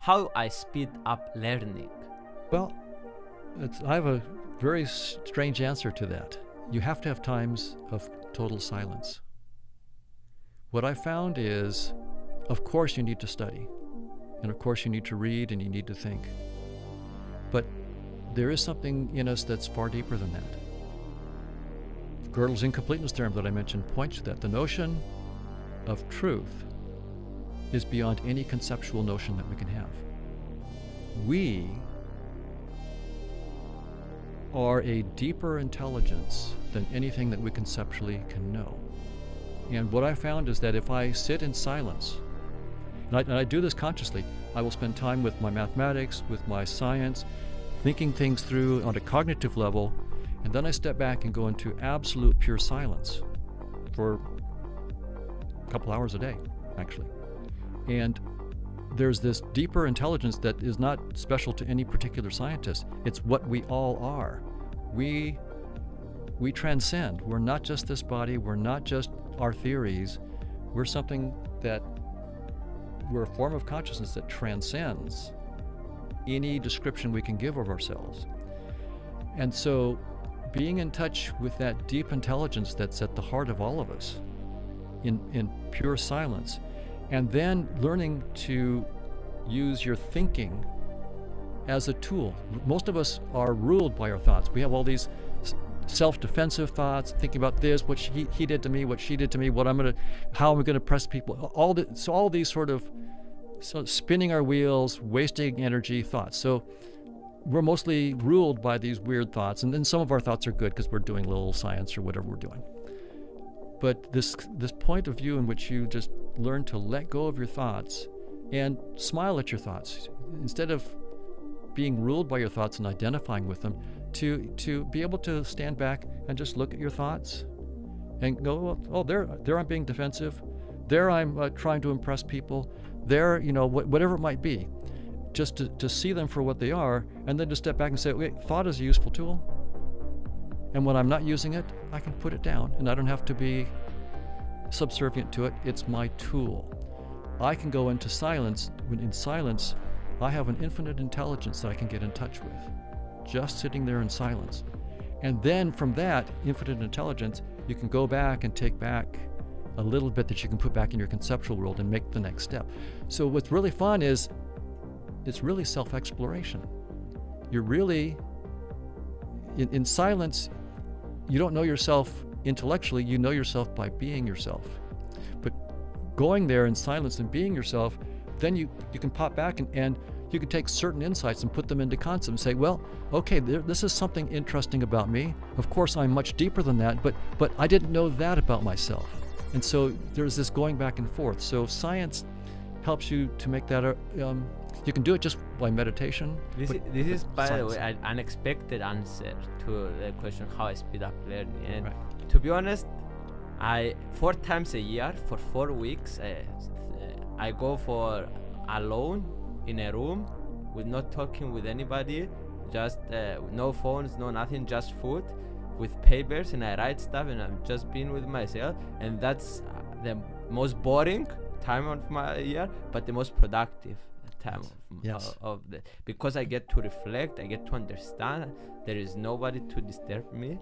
how I speed up learning. Well, I have a very strange answer to that. You have to have times of total silence. What I found is, of course you need to study, and of course you need to read and you need to think. But there is something in us that's far deeper than that. Gödel's incompleteness theorem that I mentioned points to that. The notion of truth is beyond any conceptual notion that we can have. We are a deeper intelligence than anything that we conceptually can know. And what I found is that if I sit in silence, and I do this consciously, I will spend time with my mathematics, with my science, thinking things through on a cognitive level, and then I step back and go into absolute pure silence for a couple hours a day, actually. And there's this deeper intelligence that is not special to any particular scientist. It's what we all are. We transcend. We're not just this body. We're not just our theories. We're something that, we're a form of consciousness that transcends any description we can give of ourselves. And so being in touch with that deep intelligence that's at the heart of all of us in pure silence, and then learning to use your thinking as a tool. Most of us are ruled by our thoughts. We have all these self-defensive thoughts, thinking about this, what he did to me, what she did to me, how am I gonna impress people, all these sort of spinning our wheels, wasting energy thoughts. So we're mostly ruled by these weird thoughts, and then some of our thoughts are good because we're doing a little science or whatever we're doing. But this point of view in which you just learn to let go of your thoughts and smile at your thoughts, instead of being ruled by your thoughts and identifying with them, to be able to stand back and just look at your thoughts and go, oh, there I'm being defensive, there I'm trying to impress people, there, whatever it might be, just to see them for what they are, and then to step back and say, okay, thought is a useful tool, and when I'm not using it, I can put it down, and I don't have to be subservient to it. It's my tool. I can go into silence. When in silence, I have an infinite intelligence that I can get in touch with, just sitting there in silence. And then from that infinite intelligence, you can go back and take back a little bit that you can put back in your conceptual world and make the next step. So what's really fun is, it's really self-exploration. You're really, in silence, you don't know yourself intellectually, you know yourself by being yourself. But going there in silence and being yourself, then you can pop back and you can take certain insights and put them into concepts and say, well, okay, this is something interesting about me. Of course, I'm much deeper than that, but I didn't know that about myself. And so there's this going back and forth. So science helps you to make that you can do it just by meditation. This is, by the way, an unexpected answer to the question how I speed up learning. And right. To be honest, 4 times a year for 4 weeks, I go for alone in a room with not talking with anybody, just no phones, no nothing, just food with papers, and I write stuff, and I'm just being with myself. And that's the most boring time of my year, but the most productive time of the, because I get to reflect, I get to understand. There is nobody to disturb me.